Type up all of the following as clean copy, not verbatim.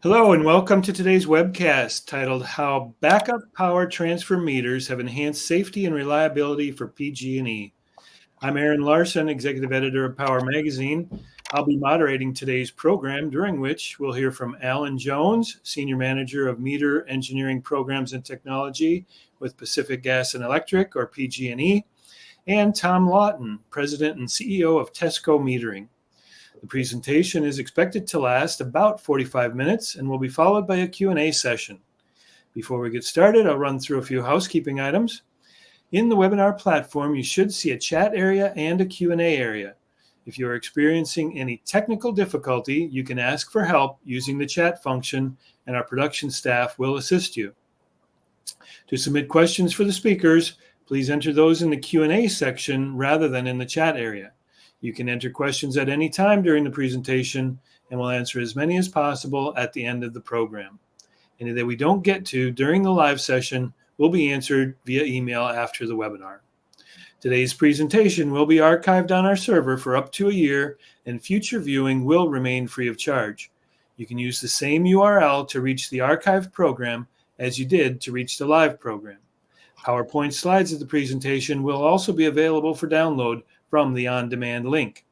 Hello and welcome to today's webcast titled How Backup Power Transfer Meters Have Enhanced Safety and Reliability for PG&E. I'm Aaron Larson, Executive Editor of Power Magazine. I'll be moderating today's program, during which we'll hear from Alan Jones, Senior Manager of Meter Engineering Programs and Technology with Pacific Gas and Electric, or PG&E, and Tom Lawton, President and CEO of TESCO Metering. The presentation is expected to last about 45 minutes and will be followed by a Q&A session. Before we get started, I'll run through a few housekeeping items. In the webinar platform, you should see a chat area and a Q&A area. If you are experiencing any technical difficulty, you can ask for help using the chat function, and our production staff will assist you. To submit questions for the speakers, please enter those in the Q&A section rather than in the chat area. You can enter questions at any time during the presentation, and we'll answer as many as possible at the end of the program. Any that we don't get to during the live session will be answered via email after the webinar. Today's presentation will be archived on our server for up to a year, and future viewing will remain free of charge. You can use the same URL to reach the archived program as you did to reach the live program. PowerPoint slides of the presentation will also be available for download from the on-demand link.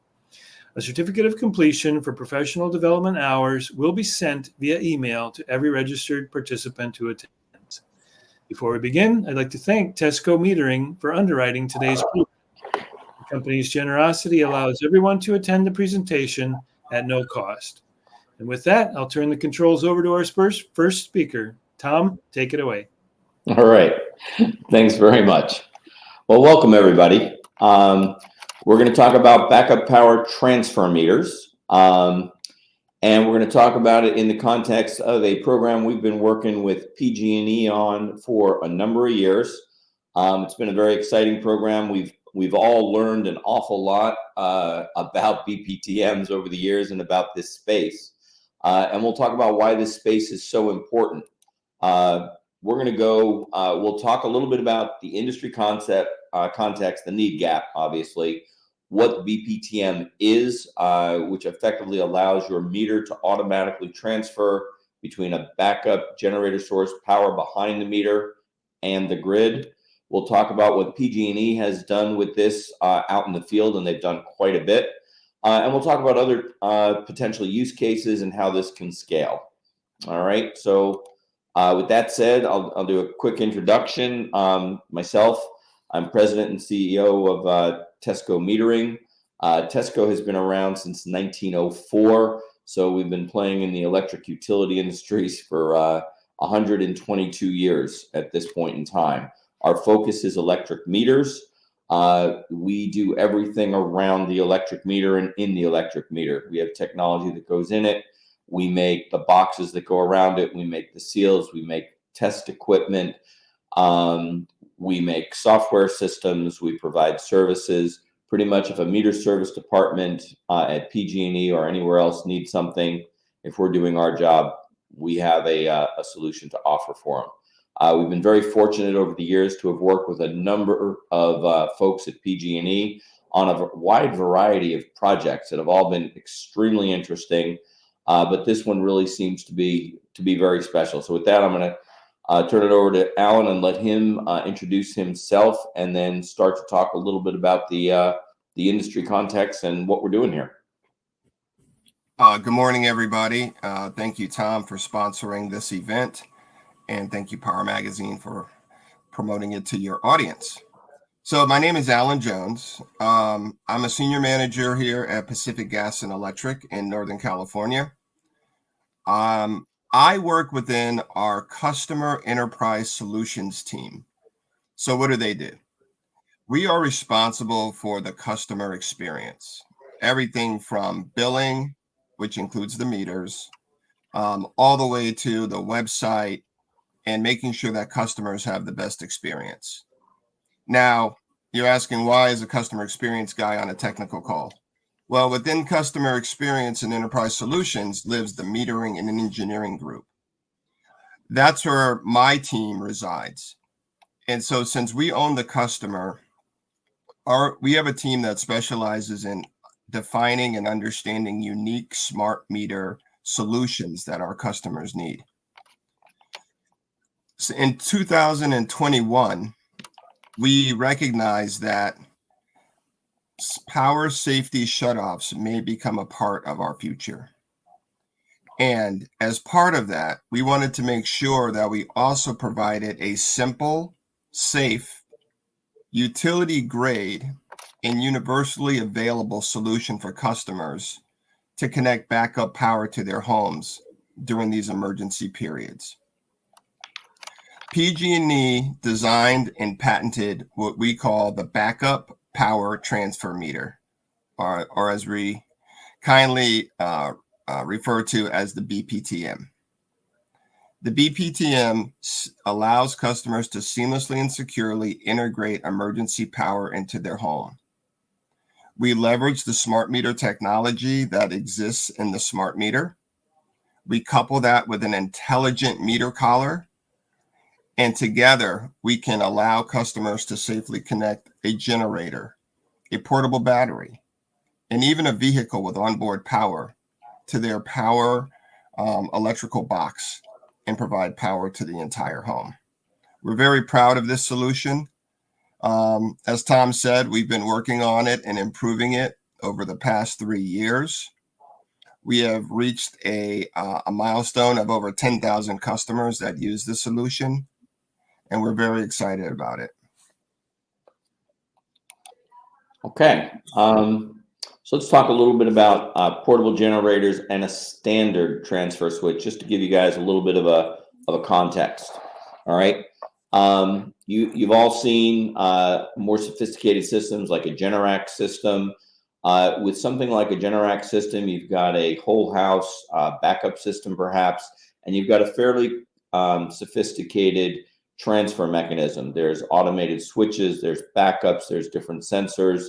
A certificate of completion for professional development hours will be sent via email to every registered participant who attends. Before we begin, I'd like to thank TESCO Metering for underwriting today's program. The company's generosity allows everyone to attend the presentation at no cost. And with that, I'll turn the controls over to our first speaker. Tom, take it away. All right. Thanks very much. Well, welcome everybody. We're going to talk about backup power transfer meters, and we're going to talk about it in the context of a program we've been working with PG&E on for a number of years. It's been a very exciting program. We've all learned an awful lot about BPTMs over the years and about this space, and we'll talk about why this space is so important. We're going to go. We'll talk a little bit about the industry context, the need gap, obviously. What BPTM is, which effectively allows your meter to automatically transfer between a backup generator source power behind the meter and the grid. We'll talk about what PG&E has done with this out in the field, and they've done quite a bit. And we'll talk about other potential use cases and how this can scale. All right, so with that said, I'll do a quick introduction. Myself, I'm President and CEO of TESCO Metering. TESCO has been around since 1904, so we've been playing in the electric utility industries for 122 years at this point in time. Our focus is electric meters. We do everything around the electric meter and in the electric meter. We have technology that goes in it. We make the boxes that go around it. We make the seals. We make test equipment. We make software systems. We provide services. Pretty much if a meter service department at PG&E or anywhere else needs something, if we're doing our job, we have a solution to offer for them. We've been very fortunate over the years to have worked with a number of folks at PG&E on a wide variety of projects that have all been extremely interesting. But this one really seems to be very special. So with that, I'm going to turn it over to Alan and let him introduce himself, and then start to talk a little bit about the industry context and what we're doing here. Good morning, everybody. Thank you, Tom, for sponsoring this event, and thank you, Power Magazine, for promoting it to your audience. So my name is Alan Jones. I'm a senior manager here at Pacific Gas and Electric in Northern California. I work within our Customer Enterprise Solutions team. So what do? We are responsible for the customer experience, everything from billing, which includes the meters, all the way to the website and making sure that customers have the best experience. Now, you're asking, why is a customer experience guy on a technical call? Well, within customer experience and enterprise solutions lives the metering and engineering group. That's where my team resides. And so since we own the customer, we have a team that specializes in defining and understanding unique smart meter solutions that our customers need. So in 2021, we recognized that power safety shutoffs may become a part of our future. And as part of that, we wanted to make sure that we also provided a simple, safe, utility grade, and universally available solution for customers to connect backup power to their homes during these emergency periods. PG&E designed and patented what we call the backup power transfer meter, or as we kindly refer to as the BPTM. The BPTM allows customers to seamlessly and securely integrate emergency power into their home. We leverage the smart meter technology that exists in the smart meter. We couple that with an intelligent meter collar, and together we can allow customers to safely connect a generator, a portable battery, and even a vehicle with onboard power to their power electrical box and provide power to the entire home. We're very proud of this solution. As Tom said, we've been working on it and improving it over the past 3 years. We have reached a milestone of over 10,000 customers that use this solution, and we're very excited about it. Okay. So let's talk a little bit about portable generators and a standard transfer switch, just to give you guys a little bit of a context. All right. You've all seen more sophisticated systems like a Generac system. With something like a Generac system, you've got a whole house backup system perhaps, and you've got a fairly sophisticated transfer mechanism. There's automated switches, there's backups, there's different sensors.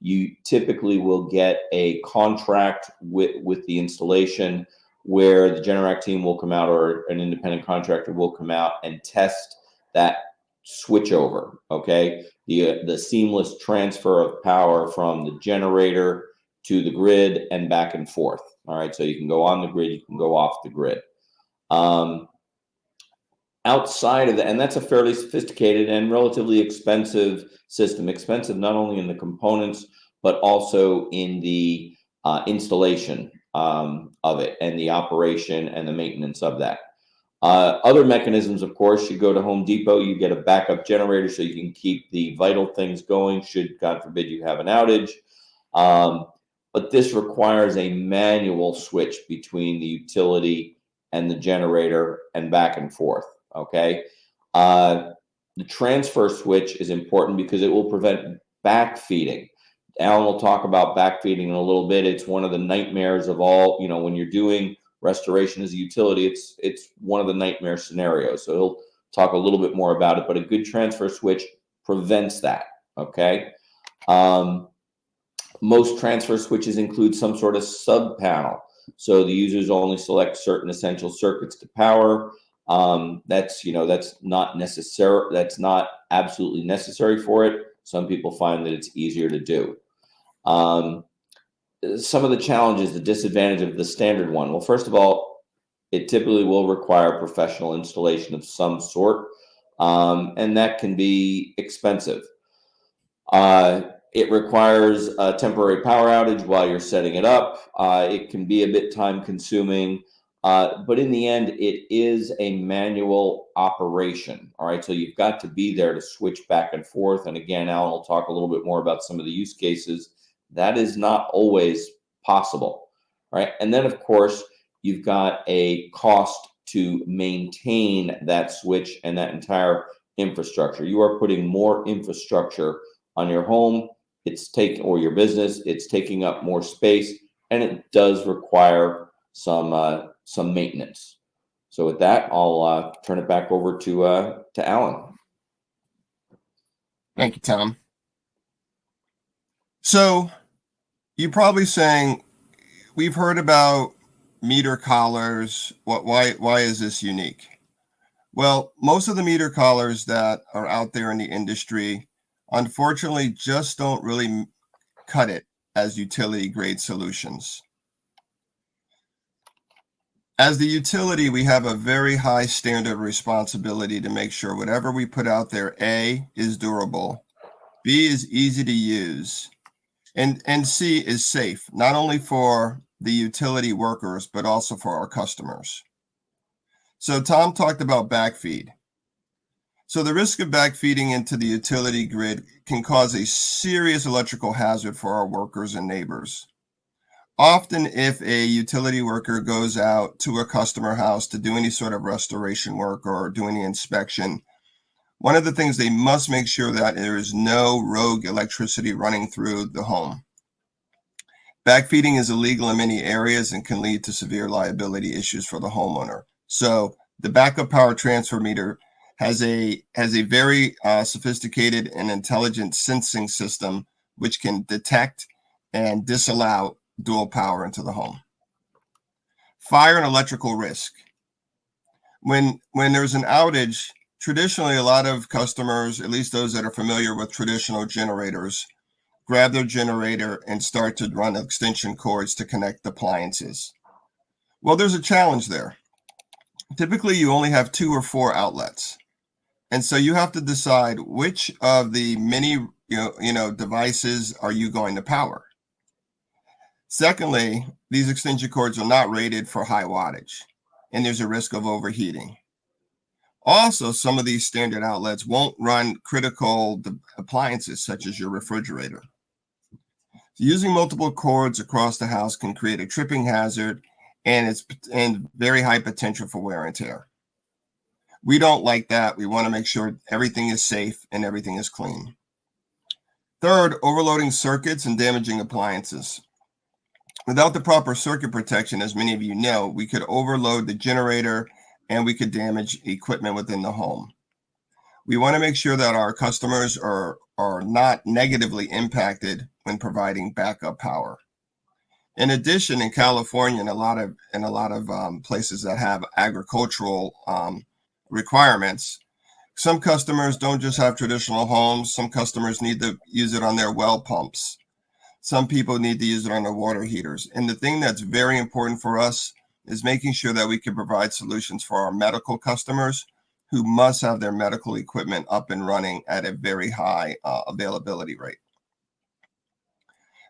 You typically will get a contract with the installation where the Generac team will come out, or an independent contractor will come out and test that switch over, okay? The seamless transfer of power from the generator to the grid and back and forth, all right? So you can go on the grid, you can go off the grid. Outside of that, and that's a fairly sophisticated and relatively expensive system, expensive not only in the components, but also in the installation of it and the operation and the maintenance of that. Other mechanisms, of course, you go to Home Depot, you get a backup generator so you can keep the vital things going should, God forbid, you have an outage. But this requires a manual switch between the utility and the generator and back and forth. Okay. The transfer switch is important because it will prevent backfeeding. Alan will talk about backfeeding in a little bit. It's one of the nightmares of all, when you're doing restoration as a utility, it's one of the nightmare scenarios. So he'll talk a little bit more about it, but a good transfer switch prevents that. Okay. Most transfer switches include some sort of sub panel. So the users only select certain essential circuits to power. That's not necessary. That's not absolutely necessary for it. Some people find that it's easier to do. Some of the challenges, the disadvantage of the standard one. Well, first of all, it typically will require professional installation of some sort, and that can be expensive. It requires a temporary power outage while you're setting it up. It can be a bit time consuming. But in the end, it is a manual operation. All right. So you've got to be there to switch back and forth. And again, Alan will talk a little bit more about some of the use cases. That is not always possible. Right. And then, of course, you've got a cost to maintain that switch and that entire infrastructure. You are putting more infrastructure on your home. Or your business. It's taking up more space, and it does require some maintenance. So with that, I'll turn it back over to Alan. Thank you, Tom. So you're probably saying, we've heard about meter collars. Why is this unique? Well, most of the meter collars that are out there in the industry, unfortunately, just don't really cut it as utility grade solutions. As the utility, we have a very high standard of responsibility to make sure whatever we put out there, A, is durable, B, is easy to use, and C, is safe, not only for the utility workers, but also for our customers. So Tom talked about backfeed. So the risk of backfeeding into the utility grid can cause a serious electrical hazard for our workers and neighbors. Often, if a utility worker goes out to a customer house to do any sort of restoration work or do any inspection, one of the things they must make sure that there is no rogue electricity running through the home. Backfeeding is illegal in many areas and can lead to severe liability issues for the homeowner. So the backup power transfer meter has a very sophisticated and intelligent sensing system which can detect and disallow dual power into the home. Fire and electrical risk. When there's an outage, traditionally a lot of customers, at least those that are familiar with traditional generators, grab their generator and start to run extension cords to connect appliances. Well, there's a challenge there. Typically, you only have 2 or 4 outlets. And so you have to decide which of the many devices are you going to power. Secondly, these extension cords are not rated for high wattage, and there's a risk of overheating. Also, some of these standard outlets won't run critical appliances such as your refrigerator. Using multiple cords across the house can create a tripping hazard and very high potential for wear and tear. We don't like that. We want to make sure everything is safe and everything is clean. Third, overloading circuits and damaging appliances. Without the proper circuit protection, as many of you know, we could overload the generator and we could damage equipment within the home. We want to make sure that our customers are not negatively impacted when providing backup power. In addition, in California and a lot of places that have agricultural requirements, some customers don't just have traditional homes. Some customers need to use it on their well pumps. Some people need to use it on their water heaters. And the thing that's very important for us is making sure that we can provide solutions for our medical customers who must have their medical equipment up and running at a very high availability rate.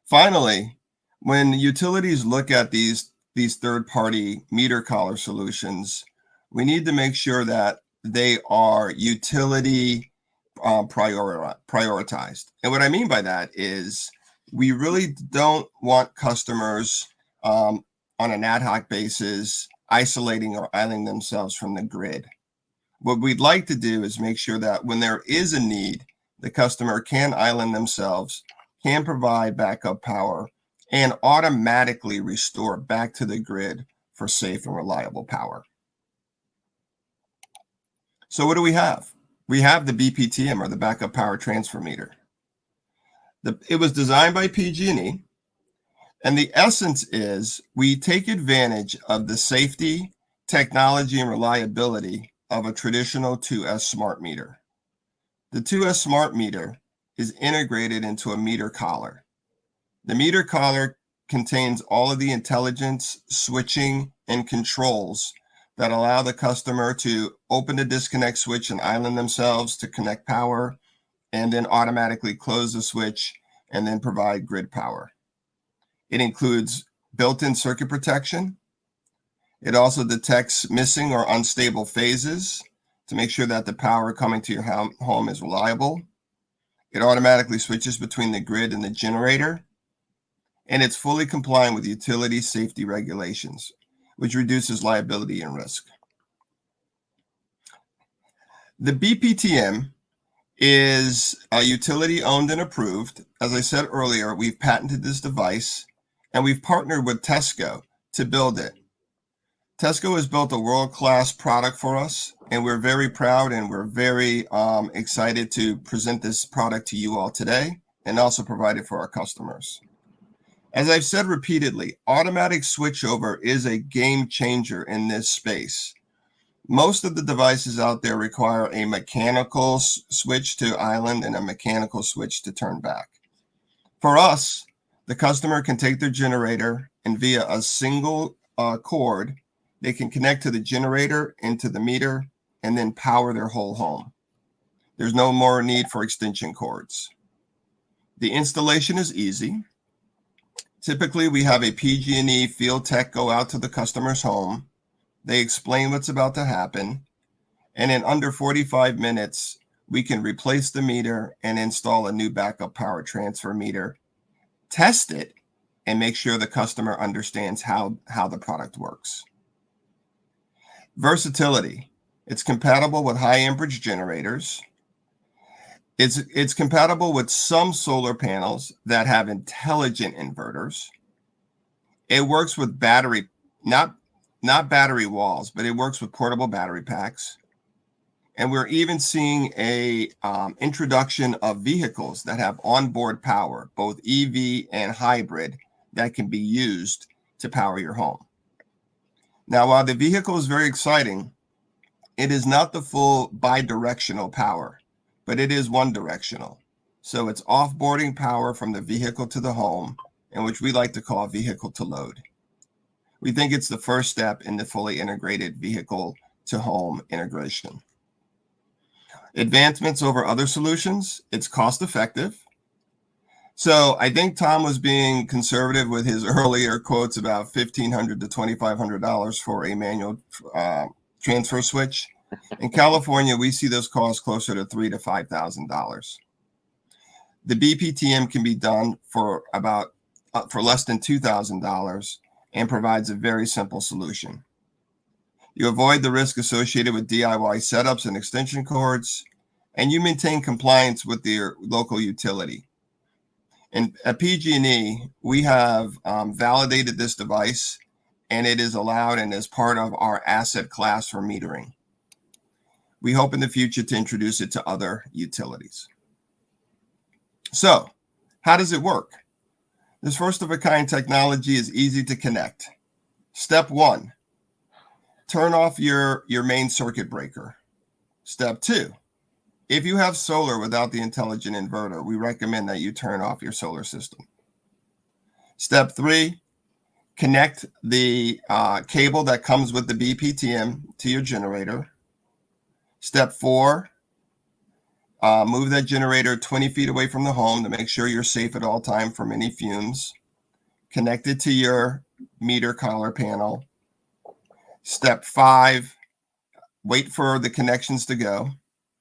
Finally, when utilities look at these third-party meter collar solutions, we need to make sure that they are utility prioritized. And what I mean by that is we really don't want customers on an ad hoc basis isolating or islanding themselves from the grid. What we'd like to do is make sure that when there is a need, the customer can island themselves, can provide backup power, and automatically restore back to the grid for safe and reliable power. So what do we have? We have the BPTM, or the backup power transfer meter. It was designed by PG&E, and the essence is we take advantage of the safety, technology, and reliability of a traditional 2S smart meter. The 2S smart meter is integrated into a meter collar. The meter collar contains all of the intelligence, switching, and controls that allow the customer to open the disconnect switch and island themselves to connect power, and then automatically close the switch and then provide grid power. It includes built-in circuit protection. It also detects missing or unstable phases to make sure that the power coming to your home is reliable. It automatically switches between the grid and the generator, and it's fully compliant with utility safety regulations, which reduces liability and risk. The BPTM is a utility owned and approved. As I said earlier, we've patented this device and we've partnered with TESCO to build it. TESCO has built a world-class product for us, and we're very proud and we're very excited to present this product to you all today and also provide it for our customers. As I've said repeatedly, automatic switchover is a game changer in this space. Most of the devices out there require a mechanical switch to island and a mechanical switch to turn back. For us, the customer can take their generator and via a single cord They can connect to the generator, into the meter, and then power their whole home. There's no more need for extension cords. The installation is easy. Typically, we have a PG&E field tech go out to the customer's home. They explain what's about to happen. And in under 45 minutes, we can replace the meter and install a new backup power transfer meter, test it, and make sure the customer understands how the product works. Versatility. It's compatible with high amperage generators. It's compatible with some solar panels that have intelligent inverters. It works with battery, not battery walls, but it works with portable battery packs. And we're even seeing a introduction of vehicles that have onboard power, both EV and hybrid, that can be used to power your home. Now, while the vehicle is very exciting, it is not the full bi-directional power, but it is one directional. So it's offboarding power from the vehicle to the home, and which we like to call vehicle to load. We think it's the first step in the fully integrated vehicle to home integration. Advancements over other solutions, it's cost effective. So I think Tom was being conservative with his earlier quotes about $1,500 to $2,500 for a manual transfer switch. In California, we see those costs closer to $3,000 to $5,000. The BPTM can be done for less than $2,000 and provides a very simple solution. You avoid the risk associated with DIY setups and extension cords, and you maintain compliance with your local utility. And at PG&E, we have validated this device, and it is allowed and is part of our asset class for metering. We hope in the future to introduce it to other utilities. So, how does it work? This first-of-a-kind technology is easy to connect. Step 1, turn off your main circuit breaker. Step 2, if you have solar without the intelligent inverter, we recommend that you turn off your solar system. Step 3, connect the cable that comes with the BPTM to your generator. Step 4, move that generator 20 feet away from the home to make sure you're safe at all times from any fumes. Connect it to your meter collar panel. Step 5, wait for the connections to go.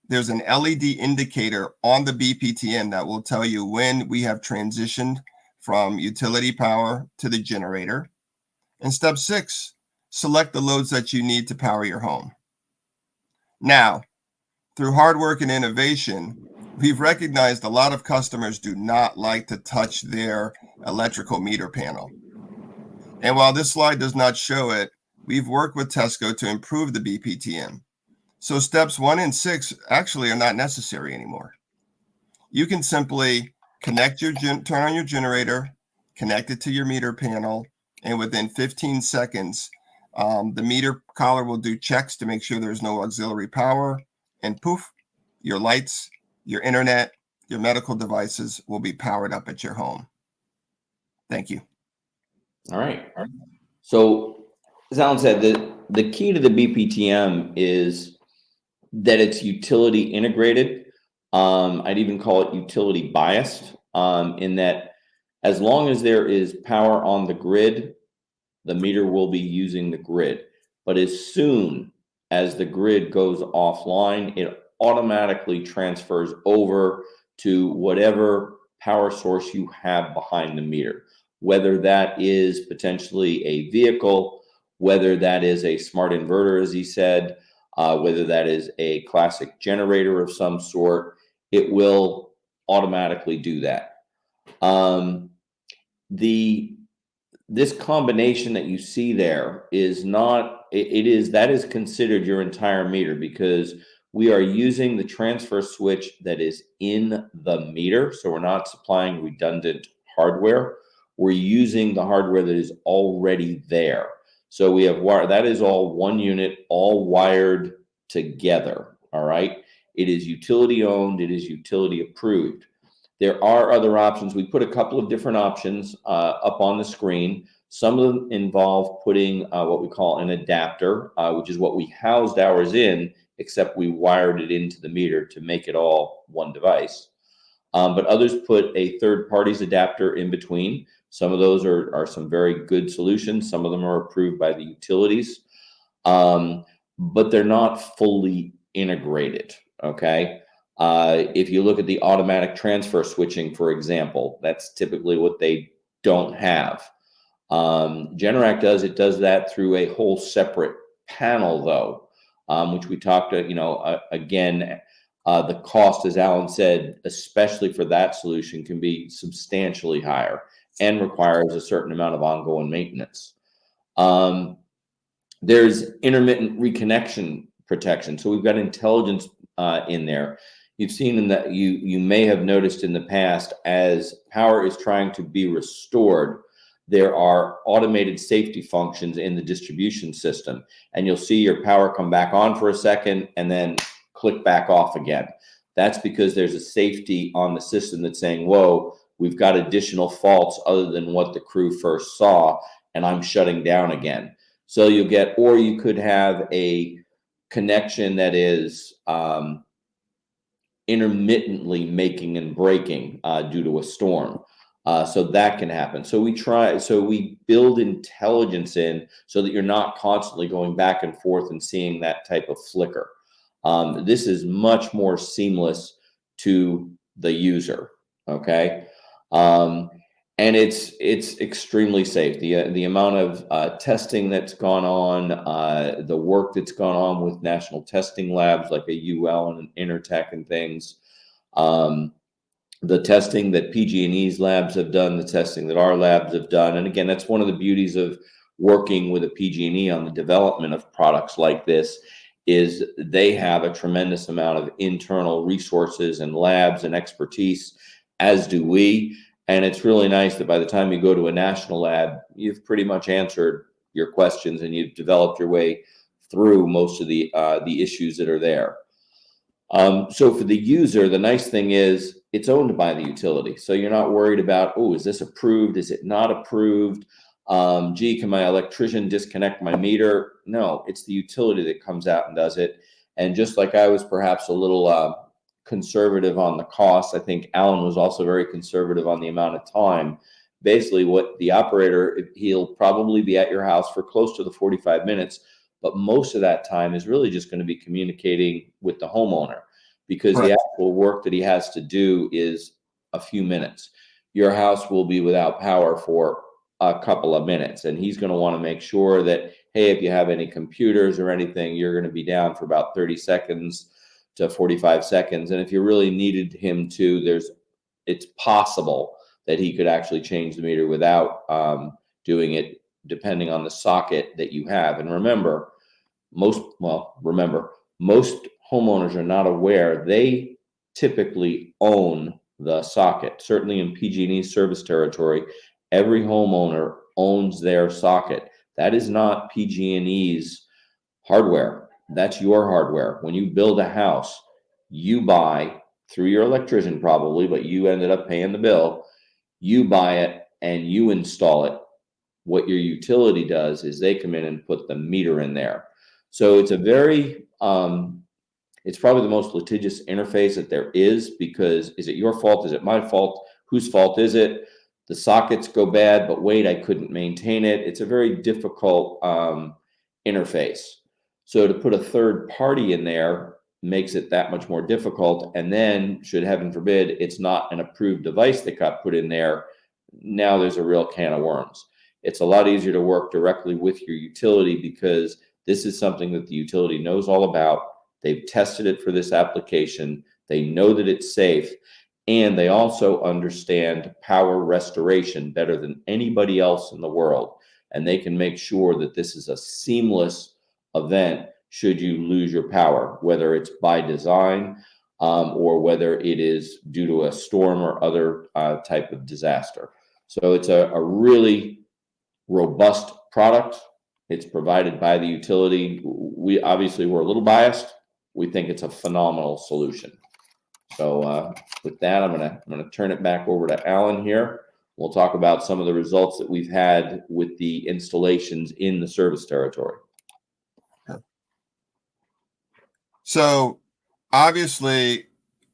There's an LED indicator on the BPTM that will tell you when we have transitioned from utility power to the generator. And step 6, select the loads that you need to power your home. Now, through hard work and innovation, we've recognized a lot of customers do not like to touch their electrical meter panel. And while this slide does not show it, we've worked with TESCO to improve the BPTM. So steps 1 and 6 actually are not necessary anymore. You can simply connect turn on your generator, connect it to your meter panel, and within 15 seconds, the meter collar will do checks to make sure there's no auxiliary power, and poof, your lights, your internet, your medical devices will be powered up at your home. Thank you. All right. So, as Alan said, the key to the BPTM is that it's utility integrated. I'd even call it utility biased, in that as long as there is power on the grid, the meter will be using the grid. But as soon as the grid goes offline, it automatically transfers over to whatever power source you have behind the meter, whether that is potentially a vehicle, whether that is a smart inverter, as he said, whether that is a classic generator of some sort, it will automatically do that. This combination that you see there is not, that is considered your entire meter, because we are using the transfer switch that is in the meter. So we're not supplying redundant hardware. We're using the hardware that is already there. So we have that is all one unit, all wired together. All right. It is utility owned. It is utility approved. There are other options. We put a couple of different options up on the screen Some of them involve putting what we call an adapter, which is what we housed ours in, except we wired it into the meter to make it all one device. But others put a third party's adapter in between. Some of those are some very good solutions. Some of them are approved by the utilities, but they're not fully integrated, okay? If you look at the automatic transfer switching, for example, that's typically what they don't have. Generac does that through a whole separate panel, though, which we talked to, again, the cost, as Alan said, especially for that solution, can be substantially higher and requires a certain amount of ongoing maintenance. There's intermittent reconnection protection. So we've got intelligence in there. You've seen in that you may have noticed in the past, as power is trying to be restored, there are automated safety functions in the distribution system, and you'll see your power come back on for a second and then click back off again. That's because there's a safety on the system that's saying, whoa, we've got additional faults other than what the crew first saw, and I'm shutting down again. So you'll get, or you could have a connection that is intermittently making and breaking due to a storm. So that can happen. So we build intelligence in so that you're not constantly going back and forth and seeing that type of flicker. This is much more seamless to the user, okay? And it's extremely safe. The amount of testing that's gone on, the work that's gone on with national testing labs like a UL and an Intertech and things, the testing that PG&E's labs have done, the testing that our labs have done. And again, that's one of the beauties of working with a PG&E on the development of products like this, is they have a tremendous amount of internal resources and labs and expertise, as do we. And it's really nice that by the time you go to a national lab, you've pretty much answered your questions and you've developed your way through most of the issues that are there. So for the user, the nice thing is it's owned by the utility. So you're not worried about, oh, is this approved? Is it not approved? Gee, can my electrician disconnect my meter? No, it's the utility that comes out and does it. And just like I was perhaps a little conservative on the cost, I think Alan was also very conservative on the amount of time. Basically, what the operator, he'll probably be at your house for close to the 45 minutes, but most of that time is really just going to be communicating with the homeowner, because the actual work that he has to do is a few minutes. Your house will be without power for a couple of minutes, and he's going to want to make sure that, hey, if you have any computers or anything, you're going to be down for about 30 seconds to 45 seconds. And if you really needed him to, it's possible that he could actually change the meter without doing it, depending on the socket that you have. And remember, most homeowners are not aware they typically own the socket. Certainly in PG&E service territory, every homeowner owns their socket. That is not PG&E's hardware. That's your hardware. When you build a house, you buy through your electrician probably, but you ended up paying the bill. You buy it and you install it. What your utility does is they come in and put the meter in there. So it's a very, it's probably the most litigious interface that there is, because is it your fault? Is it my fault? Whose fault is it? The sockets go bad, but wait, I couldn't maintain it. It's a very difficult interface. So to put a third party in there makes it that much more difficult. And then, should heaven forbid, it's not an approved device that got put in there, now there's a real can of worms. It's a lot easier to work directly with your utility, because this is something that the utility knows all about. They've tested it for this application. They know that it's safe, and they also understand power restoration better than anybody else in the world. And they can make sure that this is a seamless event should you lose your power, whether it's by design or whether it is due to a storm or other type of disaster. So it's a really robust product. It's provided by the utility. We obviously, we're a little biased. We think it's a phenomenal solution. So with that, I'm gonna turn it back over to Alan here. We'll talk about some of the results that we've had with the installations in the service territory. So obviously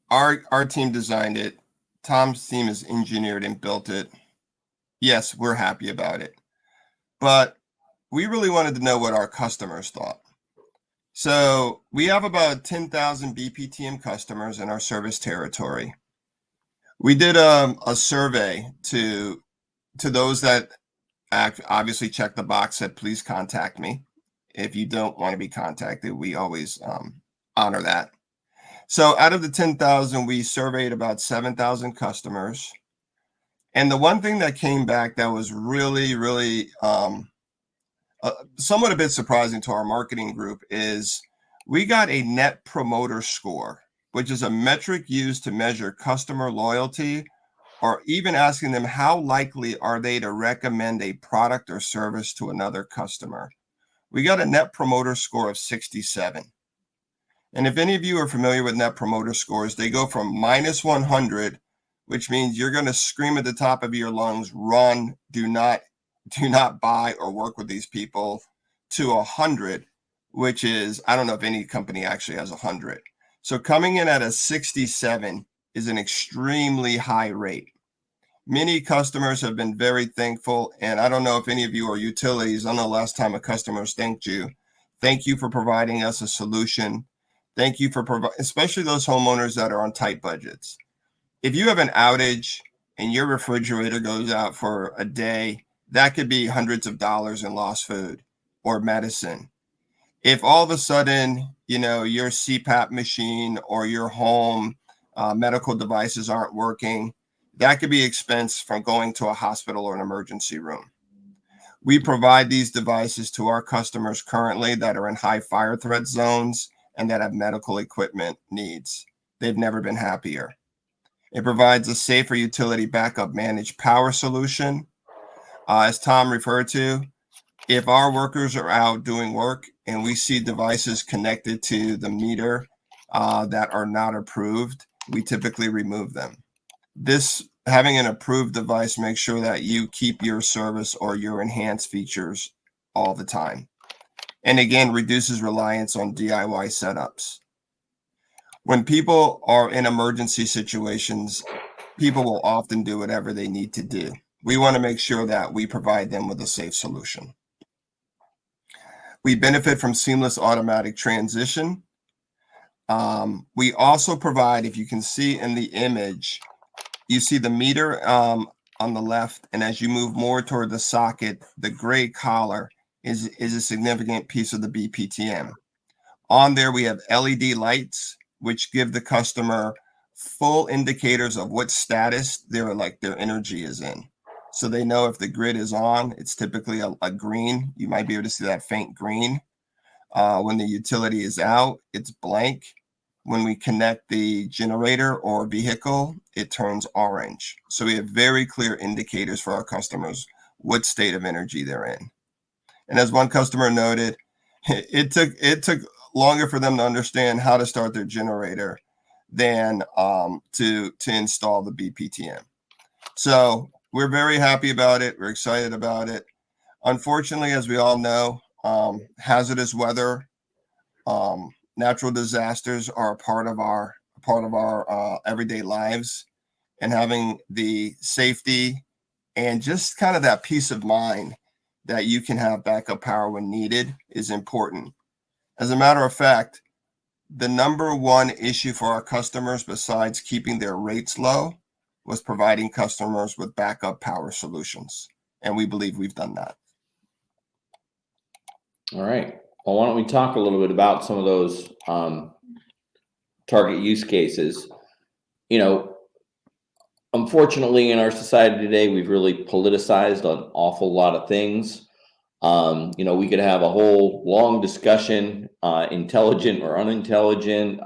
our team designed it. Tom's team has engineered and built it. Yes, we're happy about it. But we really wanted to know what our customers thought. So we have about 10,000 BPTM customers in our service territory. We did a survey to those that obviously check the box that please contact me. If you don't want to be contacted, we always honor that. So out of the 10,000, we surveyed about 7,000 customers. And the one thing that came back that was really, really somewhat a bit surprising to our marketing group is we got a net promoter score, which is a metric used to measure customer loyalty, or even asking them how likely are they to recommend a product or service to another customer. We got a net promoter score of 67. And if any of you are familiar with net promoter scores, they go from minus 100, which means you're going to scream at the top of your lungs, run, do not buy or work with these people, to 100, which is, I don't know if any company actually has 100. So coming in at a 67 is an extremely high rate. Many customers have been very thankful, and I don't know if any of you are utilities. I don't know the last time a customer has thanked you. Thank you for providing us a solution. Thank you for especially those homeowners that are on tight budgets. If you have an outage and your refrigerator goes out for a day, that could be hundreds of dollars in lost food or medicine. If all of a sudden, your CPAP machine or your home medical devices aren't working, that could be expense from going to a hospital or an emergency room. We provide these devices to our customers currently that are in high fire threat zones and that have medical equipment needs. They've never been happier. It provides a safer utility backup managed power solution. As Tom referred to, if our workers are out doing work and we see devices connected to the meter that are not approved, we typically remove them. This having an approved device makes sure that you keep your service or your enhanced features all the time. And again, reduces reliance on DIY setups. When people are in emergency situations, people will often do whatever they need to do. We want to make sure that we provide them with a safe solution. We benefit from seamless automatic transition. We also provide, if you can see in the image, you see the meter on the left, and as you move more toward the socket, the gray collar is a significant piece of the BPTM. On there, we have LED lights, which give the customer full indicators of what status their energy is in. So they know if the grid is on, it's typically a green. You might be able to see that faint green. When the utility is out, it's blank. When we connect the generator or vehicle, it turns orange. So we have very clear indicators for our customers what state of energy they're in. And as one customer noted, it took longer for them to understand how to start their generator than to install the BPTM. So we're very happy about it. We're excited about it. Unfortunately, as we all know, hazardous weather, natural disasters are a part of our everyday lives, and having the safety and just kind of that peace of mind that you can have backup power when needed is important. As a matter of fact, the number one issue for our customers, besides keeping their rates low, was providing customers with backup power solutions. And we believe we've done that. All right. Well, why don't we talk a little bit about some of those target use cases? Unfortunately, in our society today, we've really politicized an awful lot of things. We could have a whole long discussion, intelligent or unintelligent,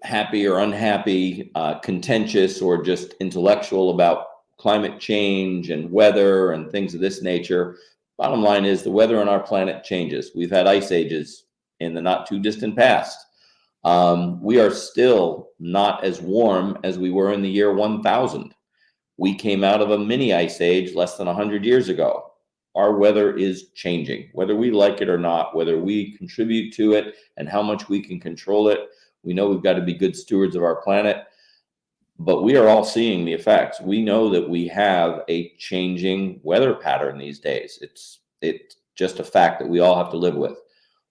happy or unhappy, contentious or just intellectual about climate change and weather and things of this nature. Bottom line is the weather on our planet changes. We've had ice ages in the not too distant past. We are still not as warm as we were in the year 1000. We came out of a mini ice age less than 100 years ago. Our weather is changing, whether we like it or not, whether we contribute to it and how much we can control it. We know we've got to be good stewards of our planet, but we are all seeing the effects. We know that we have a changing weather pattern these days. It's just a fact that we all have to live with.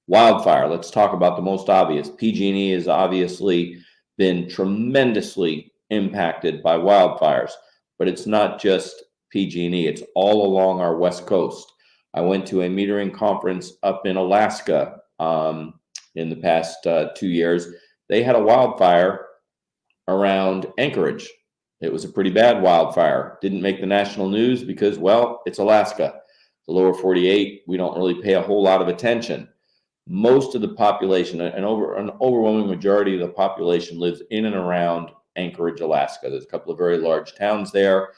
Wildfire, let's talk about the most obvious. PG&E has obviously been tremendously impacted by wildfires, but it's not just PG&E, it's all along our West Coast. I went to a metering conference up in Alaska in the past 2 years. They had a wildfire around Anchorage. It was a pretty bad wildfire. Didn't make the national news because, well, it's Alaska. The lower 48, we don't really pay a whole lot of attention. Most of the population, an overwhelming majority of the population lives in and around Anchorage, Alaska. There's a couple of very large towns there,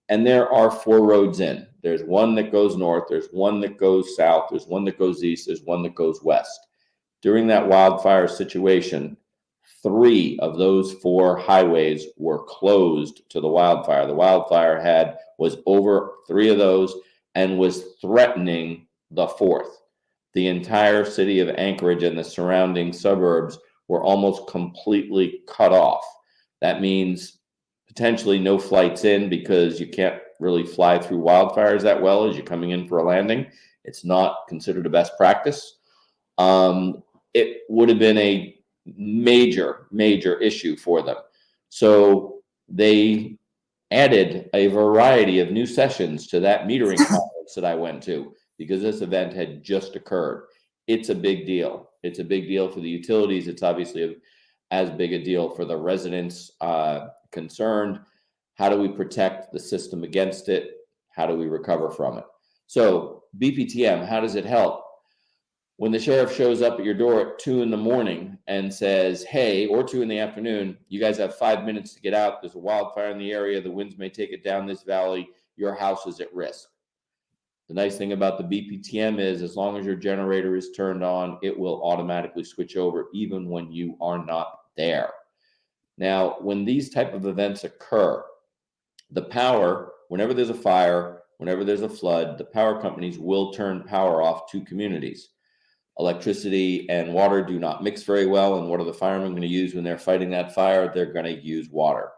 and there are 4 roads in. There's one that goes north, there's one that goes south, there's one that goes east, there's one that goes west. During that wildfire situation, 3 of those 4 highways were closed to the wildfire. The wildfire was over 3 of those and was threatening the 4th. The entire city of Anchorage and the surrounding suburbs were almost completely cut off. That means potentially no flights in because you can't really fly through wildfires that well as you're coming in for a landing. It's not considered a best practice. It would have been a major issue for them. So they added a variety of new sessions to that metering conference that I went to because this event had just occurred. It's a big deal. It's a big deal for the utilities. It's obviously as big a deal for the residents concerned. How do we protect the system against it? How do we recover from it? So BPTM, how does it help? When the sheriff shows up at your door at 2 a.m. and says, hey, or 2 p.m, you guys have 5 minutes to get out. There's a wildfire in the area. The winds may take it down this valley. Your house is at risk. The nice thing about the BPTM is as long as your generator is turned on, it will automatically switch over even when you are not there. Now, when these type of events occur, the power, whenever there's a fire, whenever there's a flood, the power companies will turn power off to communities. Electricity and water do not mix very well. And what are the firemen going to use when they're fighting that fire? They're going to use water.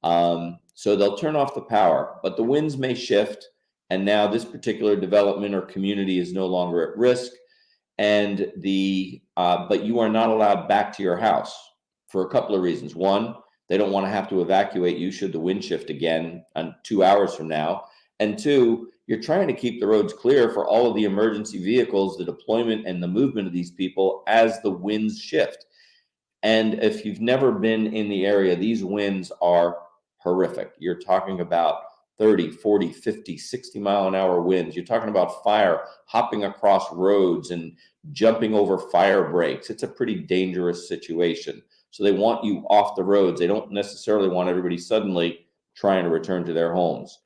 So they'll turn off the power, but the winds may shift. And now this particular development or community is no longer at risk. And but you are not allowed back to your house for a couple of reasons. One, they don't want to have to evacuate you should the wind shift again 2 hours from now. And 2, you're trying to keep the roads clear for all of the emergency vehicles, the deployment and the movement of these people as the winds shift. And if you've never been in the area, these winds are horrific. You're talking about 30, 40, 50, 60 mile an hour winds. You're talking about fire hopping across roads and jumping over fire breaks. It's a pretty dangerous situation. So they want you off the roads. They don't necessarily want everybody suddenly trying to return to their homes.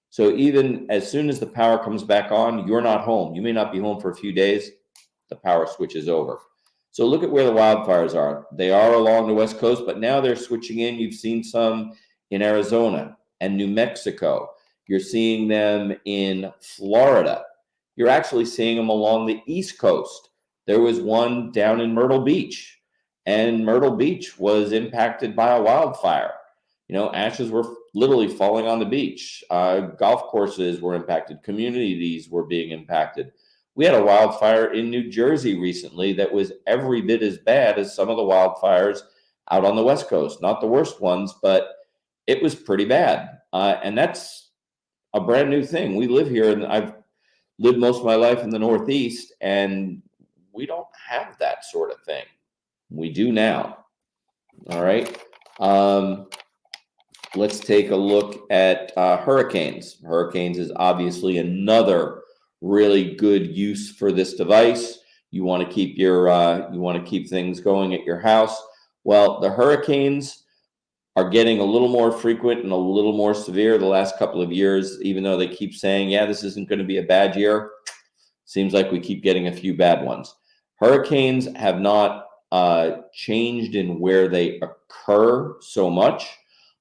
So even as soon as the power comes back on, you're not home. You may not be home for a few days. The power switches over. So look at where the wildfires are. They are along the West Coast, but now they're switching in. You've seen some in Arizona and New Mexico. You're seeing them in Florida. You're actually seeing them along the East Coast. There was one down in Myrtle Beach, and Myrtle Beach was impacted by a wildfire. Ashes were literally falling on the beach. Golf courses were impacted. Communities were being impacted. We had a wildfire in New Jersey recently that was every bit as bad as some of the wildfires out on the West Coast. Not the worst ones, but it was pretty bad. And that's a brand new thing. We live here, and I've lived most of my life in the Northeast, and we don't have that sort of thing. We do now. All right. Let's take a look at hurricanes. Hurricanes is obviously another really good use for this device. You want to keep things going at your house. Well, the hurricanes are getting a little more frequent and a little more severe the last couple of years, even though they keep saying, yeah, this isn't going to be a bad year. Seems like we keep getting a few bad ones. Hurricanes have not changed in where they occur so much.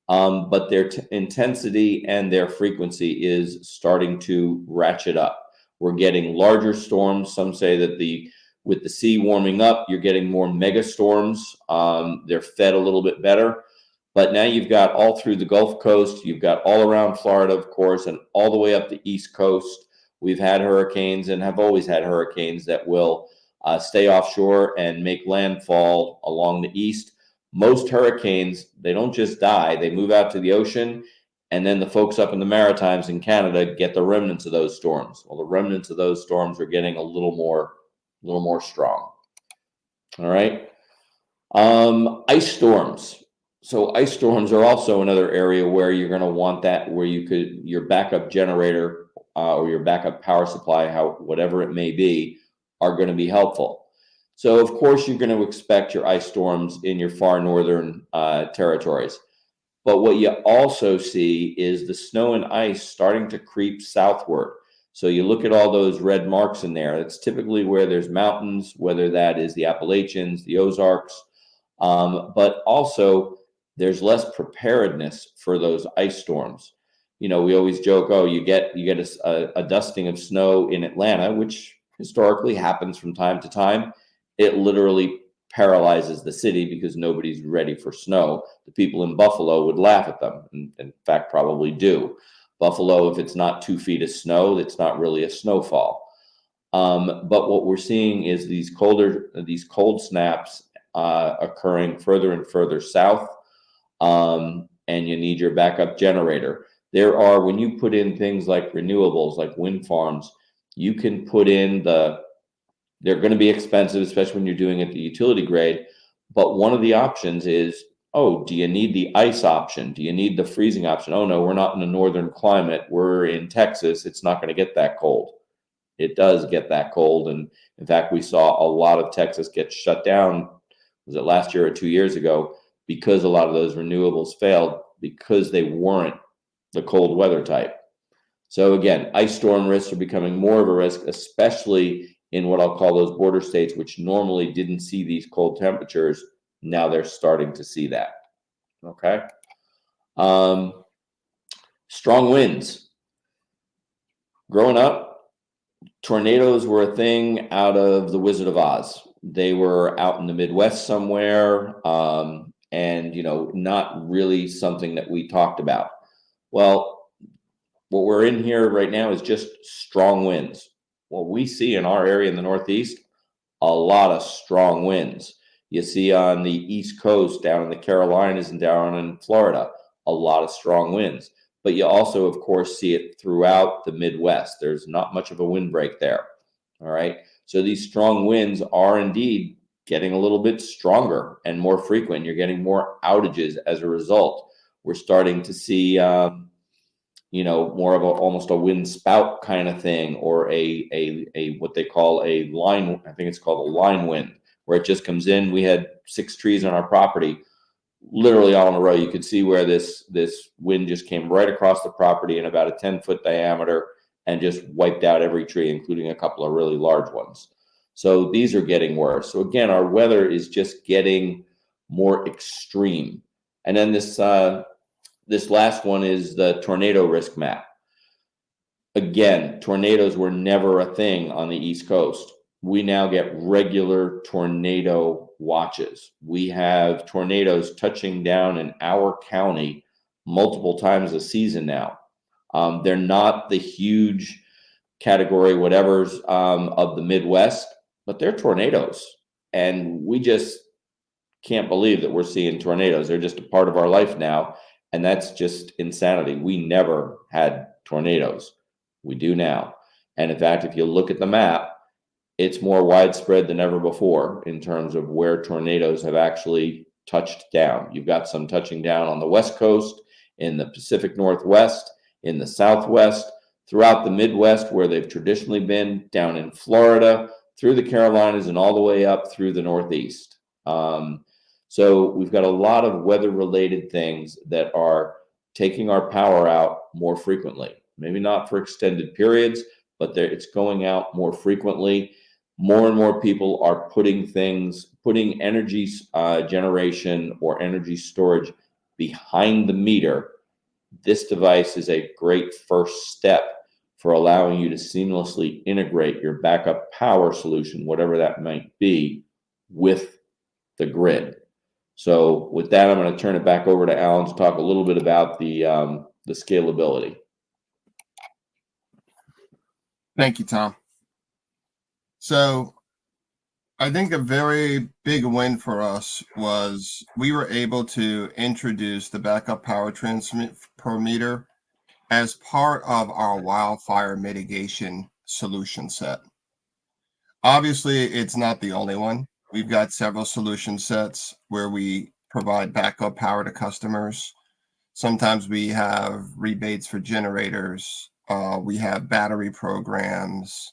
but their intensity and their frequency is starting to ratchet up. We're getting larger storms. Some say that with the sea warming up, you're getting more mega storms. They're fed a little bit better. But now you've got all through the Gulf Coast, you've got all around Florida, of course, and all the way up the East Coast. We've had hurricanes and have always had hurricanes that will stay offshore and make landfall along the east. Most hurricanes, they don't just die, they move out to the ocean, and then the folks up in the Maritimes in Canada get the remnants of those storms. Well, the remnants of those storms are getting a little more strong. All right. Ice storms. So ice storms are also another area where you're going to want that, where your backup generator or your backup power supply, whatever it may be, are going to be helpful. So of course you're going to expect your ice storms in your far northern territories. But what you also see is the snow and ice starting to creep southward. So you look at all those red marks in there. That's typically where there's mountains, whether that is the Appalachians, the Ozarks, but also there's less preparedness for those ice storms. We always joke, oh, you get a dusting of snow in Atlanta, which historically happens from time to time. It literally paralyzes the city because nobody's ready for snow. The people in Buffalo would laugh at them, and in fact probably do. Buffalo, if it's not 2 feet of snow, it's not really a snowfall. But what we're seeing is these cold snaps occurring further and further south, and you need your backup generator. When you put in things like renewables, like wind farms, you can put in they're going to be expensive, especially when you're doing it the utility grade. But one of the options is, oh, do you need the ice option? Do you need the freezing option? Oh, no, we're not in a northern climate. We're in Texas. It's not going to get that cold. It does get that cold. And in fact, we saw a lot of Texas get shut down. Was it last year or 2 years ago? Because a lot of those renewables failed because they weren't the cold weather type. So again, ice storm risks are becoming more of a risk, especially in what I'll call those border states, which normally didn't see these cold temperatures. Now they're starting to see that. Okay. Strong winds. Growing up, tornadoes were a thing out of The Wizard of Oz. They were out in the Midwest somewhere, and not really something that we talked about. Well, what we're in here right now is just strong winds. What we see in our area in the Northeast, a lot of strong winds. You see on the East Coast, down in the Carolinas and down in Florida, a lot of strong winds. But you also, of course, see it throughout the Midwest. There's not much of a windbreak there. All right. So these strong winds are indeed getting a little bit stronger and more frequent. You're getting more outages as a result. We're starting to see, more of almost a wind spout kind of thing, or a what they call a line. I think it's called a line wind, where it just comes in. We had 6 trees on our property, literally all in a row. You could see where this wind just came right across the property in about a 10-foot diameter and just wiped out every tree, including a couple of really large ones. So these are getting worse. So again, our weather is just getting more extreme. And then this last one is the tornado risk map. Again, tornadoes were never a thing on the East Coast. We now get regular tornado watches. We have tornadoes touching down in our county multiple times a season now. They're not the huge category whatevers of the Midwest, but they're tornadoes. And we just can't believe that we're seeing tornadoes. They're just a part of our life now. And that's just insanity. We never had tornadoes. We do now. And in fact, if you look at the map, it's more widespread than ever before in terms of where tornadoes have actually touched down. You've got some touching down on the West Coast, in the Pacific Northwest, in the Southwest, throughout the Midwest, where they've traditionally been, down in Florida, through the Carolinas, and all the way up through the Northeast. So we've got a lot of weather-related things that are taking our power out more frequently. Maybe not for extended periods, but it's going out more frequently. More and more people are putting energy generation or energy storage behind the meter, this device is a great first step for allowing you to seamlessly integrate your backup power solution, whatever that might be, with the grid. So with that, I'm going to turn it back over to Alan to talk a little bit about the scalability. Thank you, Tom. So I think a very big win for us was we were able to introduce the backup power transmitter as part of our wildfire mitigation solution set. Obviously, it's not the only one. We've got several solution sets where we provide backup power to customers. Sometimes we have rebates for generators. We have battery programs.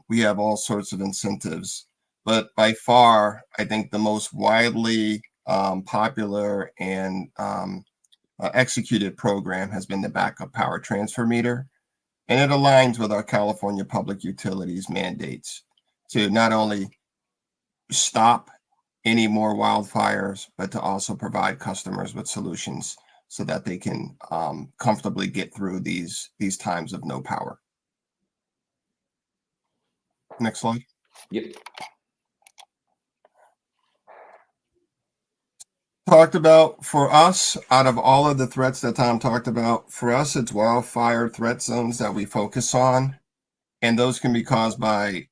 We have all sorts of incentives. But by far, I think the most widely popular and executed program has been the backup power transfer meter. And it aligns with our California Public Utilities mandates to not only stop any more wildfires, but to also provide customers with solutions so that they can comfortably get through these times of no power. Next slide. Yep. Talked about for us, out of all of the threats that Tom talked about, for us, it's wildfire threat zones that we focus on. And those can be caused by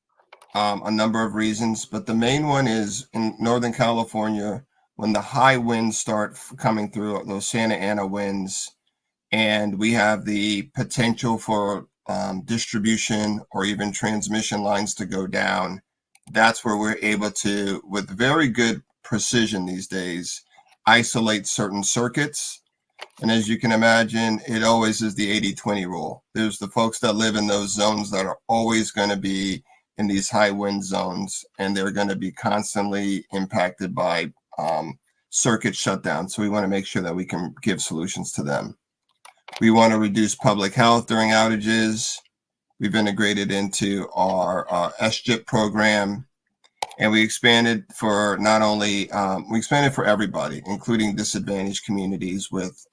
a number of reasons. But the main one is in Northern California, when the high winds start coming through, those Santa Ana winds, and we have the potential for distribution or even transmission lines to go down, that's where we're able to, with very good precision these days, isolate certain circuits. And as you can imagine, it always is the 80-20 rule. There's the folks that live in those zones that are always going to be in these high wind zones, and they're going to be constantly impacted by circuit shutdowns. So we want to make sure that we can give solutions to them. We want to reduce public health during outages. We've integrated into our SGIP program, and we expanded for not only, we expanded for everybody, including disadvantaged communities with,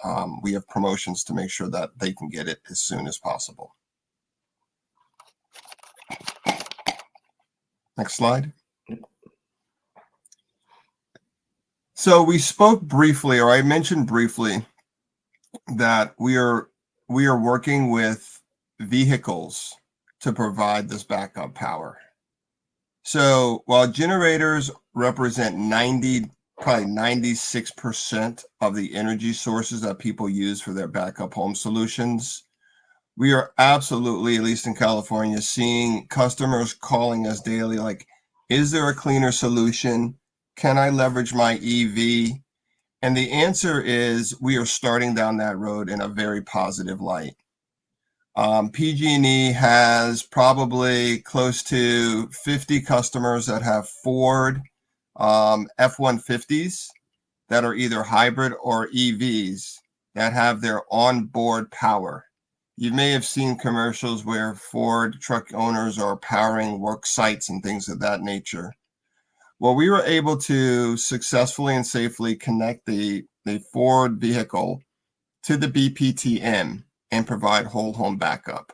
we have promotions to make sure that they can get it as soon as possible. Next slide. So we spoke briefly, or I mentioned briefly, that we are working with vehicles to provide this backup power. So while generators represent probably 96% of the energy sources that people use for their backup home solutions, we are absolutely, at least in California, seeing customers calling us daily like, is there a cleaner solution? Can I leverage my EV? And the answer is we are starting down that road in a very positive light. PG&E has probably close to 50 customers that have Ford F-150s that are either hybrid or EVs that have their onboard power. You may have seen commercials where Ford truck owners are powering work sites and things of that nature. Well, we were able to successfully and safely connect the Ford vehicle to the BPTM and provide whole home backup.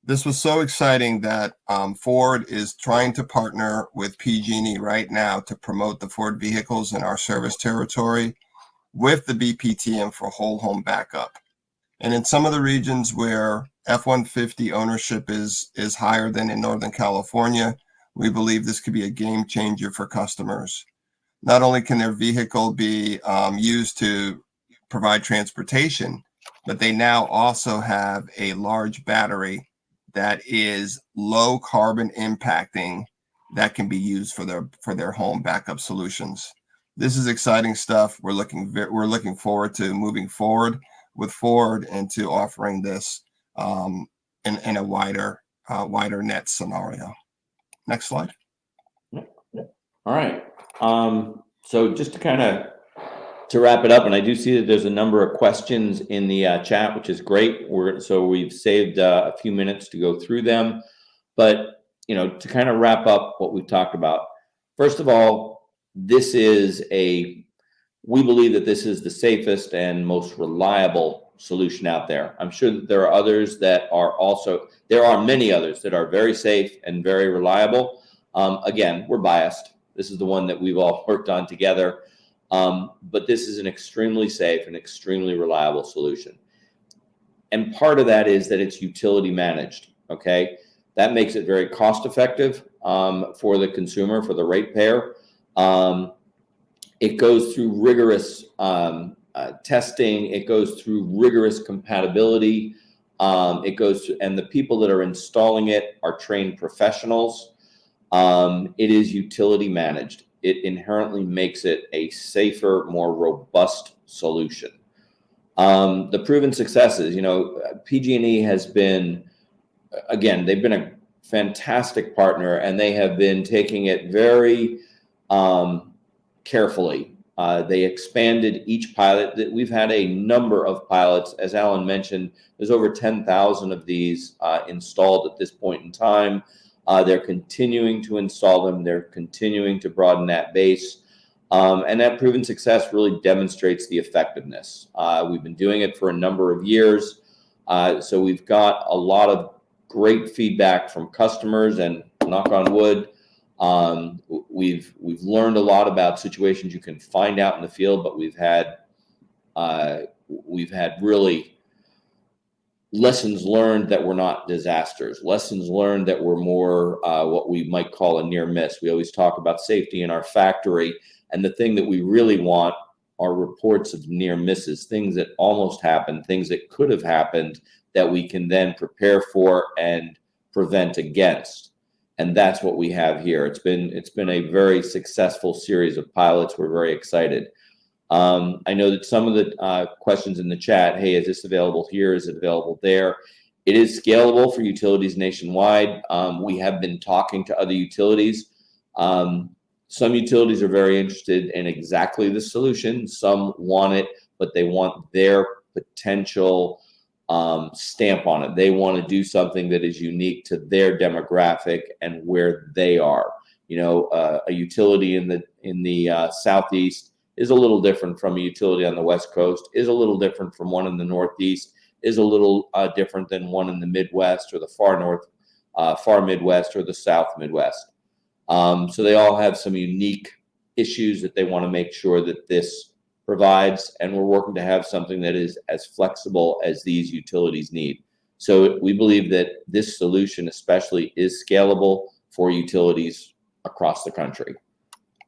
This was so exciting that Ford is trying to partner with PG&E right now to promote the Ford vehicles in our service territory with the BPTM for whole home backup. And in some of the regions where F-150 ownership is higher than in Northern California, we believe this could be a game changer for customers. Not only can their vehicle be used to provide transportation, but they now also have a large battery that is low carbon impacting that can be used for their home backup solutions. This is exciting stuff. We're looking forward to moving forward with Ford and to offering this in a wider net scenario. Next slide. All right. So just to wrap it up, and I do see that there's a number of questions in the chat, which is great. So we've saved a few minutes to go through them. But to kind of wrap up what we've talked about, first of all, this is a we believe that this is the safest and most reliable solution out there. I'm sure that there are others that are also, there are many others that are very safe and very reliable. Again, we're biased. This is the one that we've all worked on together. But this is an extremely safe and extremely reliable solution. And part of that is that it's utility managed, okay? That makes it very cost effective for the consumer, for the ratepayer. It goes through rigorous testing. It goes through rigorous compatibility. It goes through, and the people that are installing it are trained professionals. It is utility managed. It inherently makes it a safer, more robust solution. The proven successes, you know, PG&E has been, again, they've been a fantastic partner, and they have been taking it very carefully. They expanded each pilot. That we've had a number of pilots, as Alan mentioned. There's over 10,000 of these installed at this point in time. They're continuing to install them. They're continuing to broaden that base. And that proven success really demonstrates the effectiveness. We've been doing it for a number of years. So we've got a lot of great feedback from customers, and knock on wood, we've learned a lot about situations you can find out in the field, but we've had really lessons learned that were not disasters, lessons learned that were more what we might call a near miss. We always talk about safety in our factory, and the thing that we really want are reports of near misses, things that almost happened, things that could have happened that we can then prepare for and prevent against. And that's what we have here. It's been a very successful series of pilots. We're very excited. I know that some of the questions in the chat, hey, is this available here? Is it available there? It is scalable for utilities nationwide. We have been talking to other utilities. Some utilities are very interested in exactly the solution. Some want it, but they want their potential stamp on it. They want to do something that is unique to their demographic and where they are. You know, a utility in the southeast is a little different from a utility on the west coast, is a little different from one in the northeast, is a little different than one in the Midwest or the far north, far Midwest or the South Midwest. So they all have some unique issues that they want to make sure that this provides, and we're working to have something that is as flexible as these utilities need. So we believe that this solution especially is scalable for utilities across the country.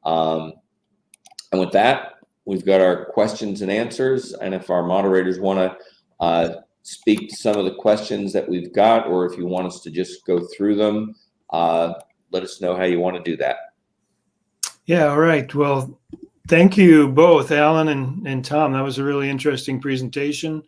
And with that, we've got our questions and answers. And if our moderators want to speak to some of the questions that we've got, or if you want us to just go through them, let us know how you want to do that. Yeah, all right. Well, thank you both, Alan and Tom. That was a really interesting presentation.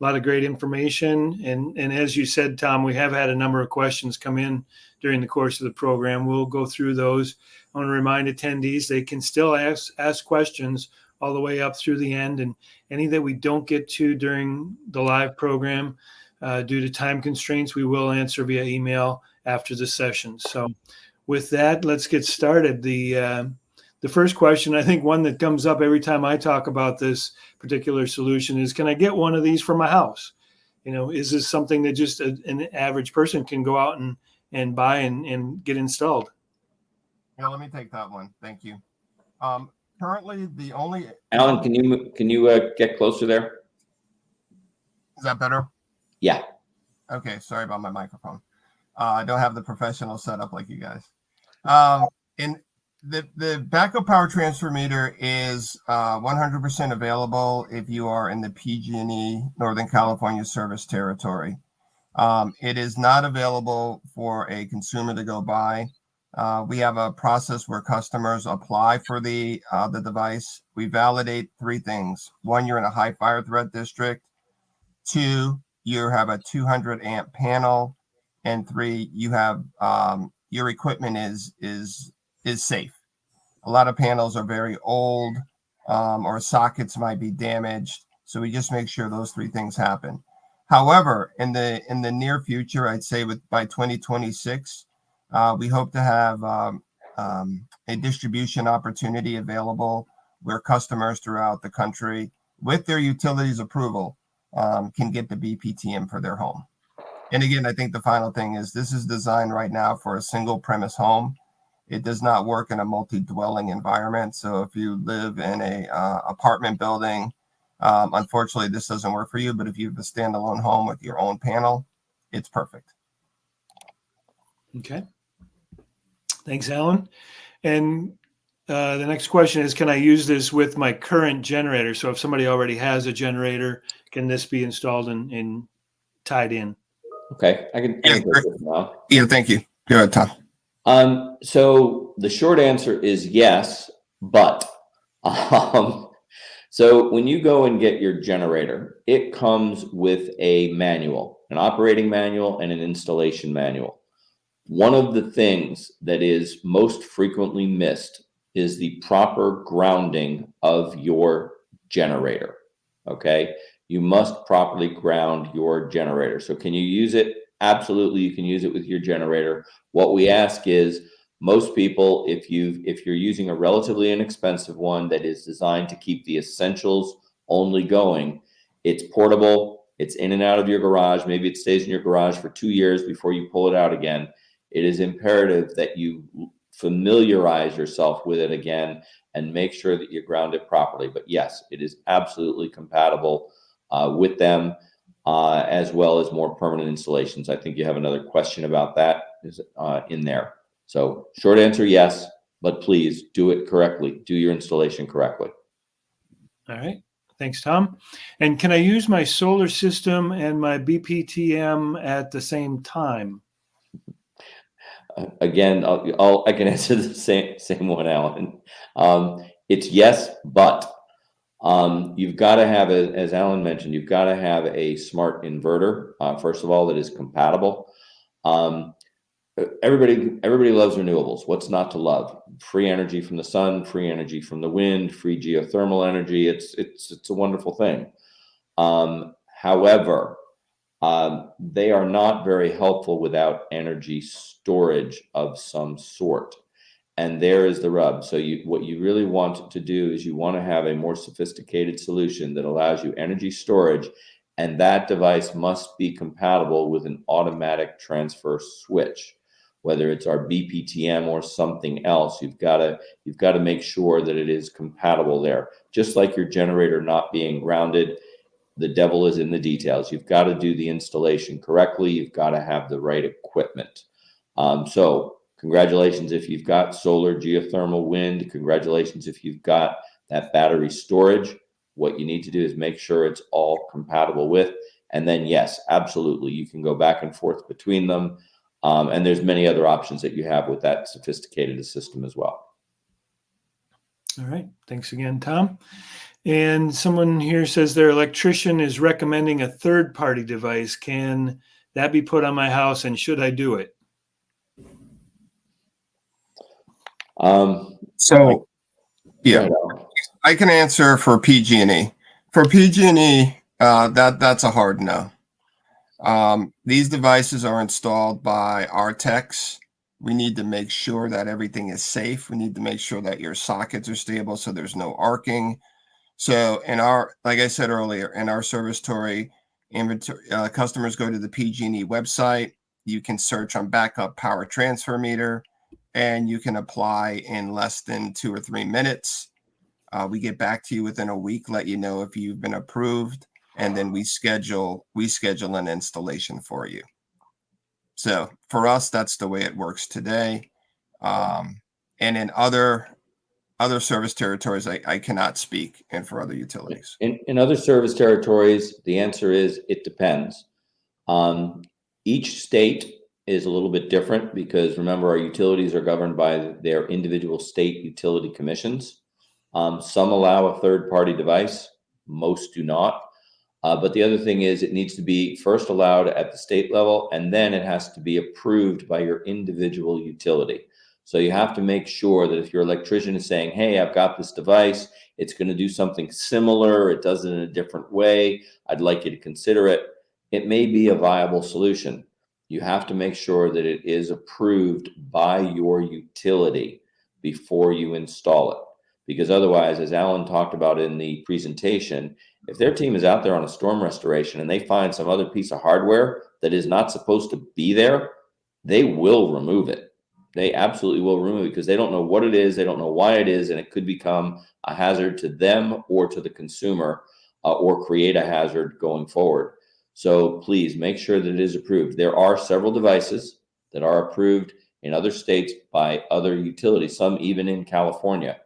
A lot of great information. And as you said, Tom, we have had a number of questions come in during the course of the program. We'll go through those. I want to remind attendees they can still ask questions all the way up through the end. And any that we don't get to during the live program, due to time constraints, we will answer via email after the session. So with that, let's get started. The first question, I think one that comes up every time I talk about this particular solution is, can I get one of these for my house? You know, is this something that just an average person can go out and buy and get installed? Yeah, let me take that one. Thank you. Currently, the only... Alan, can you get closer there? Is that better? Yeah. Okay, sorry about my microphone. I don't have the professional setup like you guys. And the backup power transfer meter is 100% available if you are in the PG&E Northern California service territory. It is not available for a consumer to go buy. We have a process where customers apply for the device. We validate three things. One, you're in a high fire threat district. Two, you have a 200 amp panel. And three, you have your equipment is safe. A lot of panels are very old, or sockets might be damaged. So we just make sure those three things happen. However, in the near future, I'd say by 2026, we hope to have a distribution opportunity available where customers throughout the country, with their utilities approval, can get the BPTM for their home. And again, I think the final thing is this is designed right now for a single premise home. It does not work in a multi-dwelling environment. So if you live in a apartment building, unfortunately, this doesn't work for you. But if you have a standalone home with your own panel, it's perfect. Okay. Thanks, Alan. And the next question is, can I use this with my current generator? So if somebody already has a generator, can this be installed and tied in? Okay, I can take this now. Yeah, thank you. Go ahead, Tom. So the short answer is yes, but so when you go and get your generator, it comes with a manual, an operating manual and an installation manual. One of the things that is most frequently missed is the proper grounding of your generator. Okay, you must properly ground your generator. So can you use it? Absolutely, you can use it with your generator. What we ask is, most people, if you're using a relatively inexpensive one that is designed to keep the essentials only going, it's portable, it's in and out of your garage, maybe it stays in your garage for 2 years before you pull it out again. It is imperative that you familiarize yourself with it again and make sure that you ground it properly. But yes, it is absolutely compatible with them, as well as more permanent installations. I think you have another question about that is in there. So short answer, yes, but please do it correctly. Do your installation correctly. All right. Thanks, Tom. And can I use my solar system and my BPTM at the same time? Again, I can answer the same one, Alan. It's yes, but you've got to have, as Alan mentioned, you've got to have a smart inverter, first of all, that is compatible. Everybody loves renewables. What's not to love? Free energy from the sun, free energy from the wind, free geothermal energy. It's a wonderful thing. However, they are not very helpful without energy storage of some sort. And there is the rub. So what you really want to do is you want to have a more sophisticated solution that allows you energy storage, and that device must be compatible with an automatic transfer switch. Whether it's our BPTM or something else, you've got to make sure that it is compatible there. Just like your generator not being grounded, the devil is in the details. You've got to do the installation correctly. You've got to have the right equipment. So congratulations if you've got solar, geothermal, wind. Congratulations if you've got that battery storage. What you need to do is make sure it's all compatible with. And then, yes, absolutely, you can go back and forth between them. And there's many other options that you have with that sophisticated system as well. All right. Thanks again, Tom. And someone here says their electrician is recommending a third-party device. Can that be put on my house, and should I do it? So, yeah, I can answer for PG&E. For PG&E, that's a hard no. These devices are installed by our techs. We need to make sure that everything is safe. We need to make sure that your sockets are stable so there's no arcing. So like I said earlier, in our service territory, customers go to the PG&E website. You can search on backup power transfer meter, and you can apply in less than 2 or 3 minutes. We get back to you within a week, let you know if you've been approved, and then we schedule an installation for you. So for us, that's the way it works today. And in other service territories, I cannot speak, and for other utilities. In other service territories, the answer is it depends. Each state is a little bit different because remember, our utilities are governed by their individual state utility commissions. Some allow a third-party device, most do not. But the other thing is it needs to be first allowed at the state level, and then it has to be approved by your individual utility. So you have to make sure that if your electrician is saying, hey, I've got this device, it's going to do something similar, it does it in a different way, I'd like you to consider it. It may be a viable solution. You have to make sure that it is approved by your utility before you install it. because otherwise, as Alan talked about in the presentation, if their team is out there on a storm restoration and they find some other piece of hardware that is not supposed to be there, they will remove it. They absolutely will remove it because they don't know what it is, they don't know why it is, and it could become a hazard to them or to the consumer, or create a hazard going forward. So please make sure that it is approved. There are several devices that are approved in other states by other utilities, some even in California.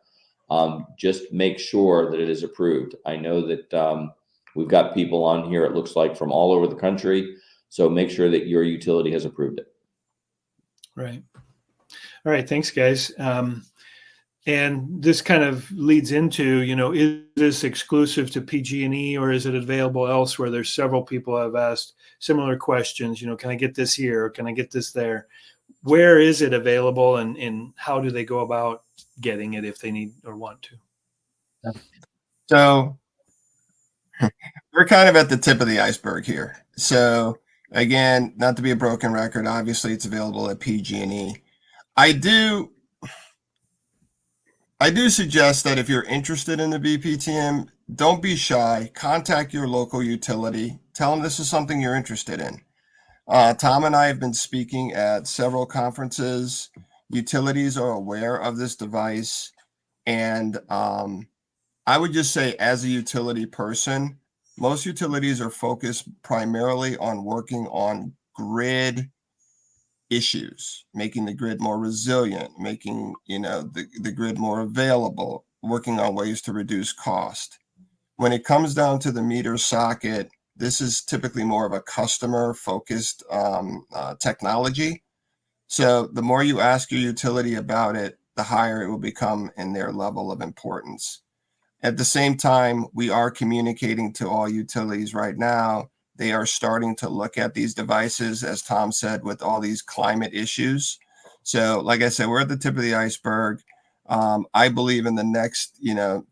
Just make sure that it is approved. I know that we've got people on here, it looks like, from all over the country. So make sure that your utility has approved it. Right. All right. Thanks, guys. And this kind of leads into, is this exclusive to PG&E or is it available elsewhere? There's several people have asked similar questions. Can I get this here? Or can I get this there? Where is it available, and how do they go about getting it if they need or want to? So we're kind of at the tip of the iceberg here. So again, not to be a broken record, obviously it's available at PG&E. I do suggest that if you're interested in the BPTM, don't be shy. Contact your local utility. Tell them this is something you're interested in. Tom and I have been speaking at several conferences. Utilities are aware of this device. And I would just say, as a utility person, most utilities are focused primarily on working on grid issues, making the grid more resilient, making the grid more available, working on ways to reduce cost. When it comes down to the meter socket, this is typically more of a customer focused technology. So the more you ask your utility about it, the higher it will become in their level of importance. At the same time, we are communicating to all utilities right now. They are starting to look at these devices, as Tom said, with all these climate issues. So, like I said, we're at the tip of the iceberg. I believe in the next,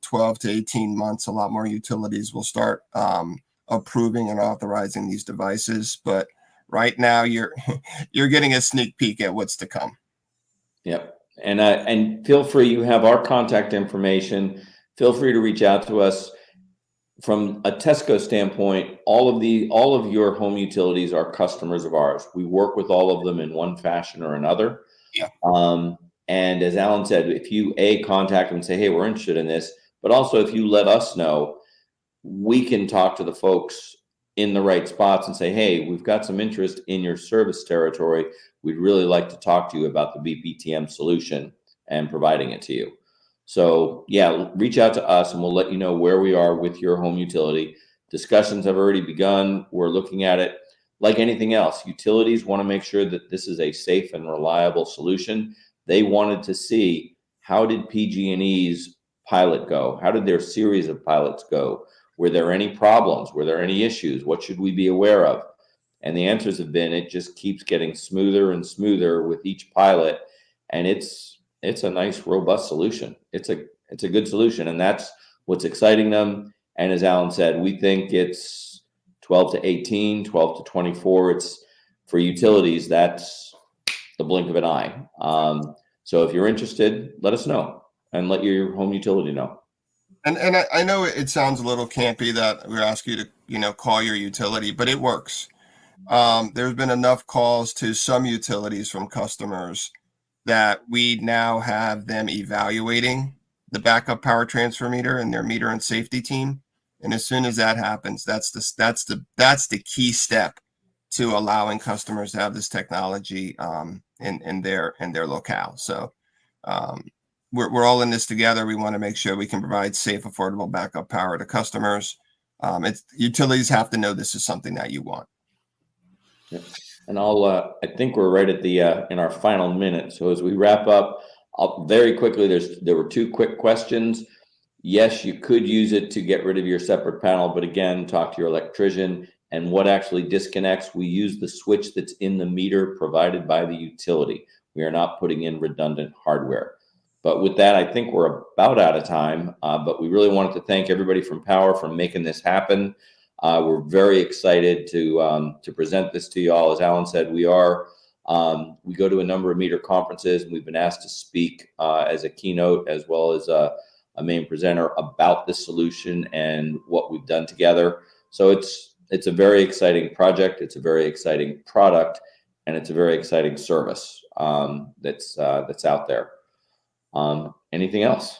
12 to 18 months, a lot more utilities will start approving and authorizing these devices. But right now, you're getting a sneak peek at what's to come. Yep. And feel free, you have our contact information. Feel free to reach out to us. From a TESCO standpoint, all of your home utilities are customers of ours. We work with all of them in one fashion or another. Yeah. And as Alan said, if you contact them and say, hey, we're interested in this, but also if you let us know, we can talk to the folks in the right spots and say, hey, we've got some interest in your service territory. We'd really like to talk to you about the BPTM solution and providing it to you. So yeah, reach out to us and we'll let you know where we are with your home utility. Discussions have already begun. We're looking at it. Like anything else, utilities want to make sure that this is a safe and reliable solution. They wanted to see, how did PG&E's pilot go? How did their series of pilots go? Were there any problems? Were there any issues? What should we be aware of? And the answers have been, it just keeps getting smoother and smoother with each pilot. And it's a nice, robust solution. It's a good solution. And that's what's exciting them. And as Alan said, we think it's 12 to 18, 12 to 24. It's for utilities, that's the blink of an eye. So if you're interested, let us know and let your home utility know. And I know it sounds a little campy that we ask you to, call your utility, but it works. There's been enough calls to some utilities from customers that we now have them evaluating the backup power transfer meter and their meter and safety team. And as soon as that happens, that's the key step to allowing customers to have this technology in their locale. So we're all in this together. We want to make sure we can provide safe, affordable backup power to customers. Utilities have to know this is something that you want. Yep. And I think we're right at the in our final minute. So as we wrap up, very quickly, there were two quick questions. Yes, you could use it to get rid of your separate panel, but again, talk to your electrician. And what actually disconnects, we use the switch that's in the meter provided by the utility. We are not putting in redundant hardware. But with that, I think we're about out of time. But we really wanted to thank everybody from Power for making this happen. We're very excited to present this to you all. As Alan said, we go to a number of meter conferences, and we've been asked to speak as a keynote, as well as a main presenter about this solution and what we've done together. So it's a very exciting project. It's a very exciting product, and it's a very exciting service that's out there. Anything else?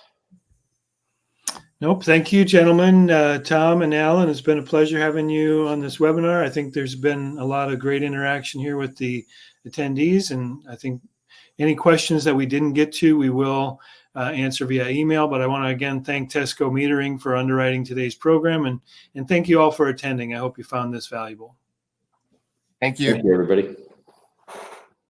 Nope. Thank you, gentlemen. Tom and Alan, it's been a pleasure having you on this webinar. I think there's been a lot of great interaction here with the attendees, and I think any questions that we didn't get to, we will answer via email. But I want to again thank TESCO Metering for underwriting today's program, and thank you all for attending. I hope you found this valuable. Thank you. Thank you, everybody.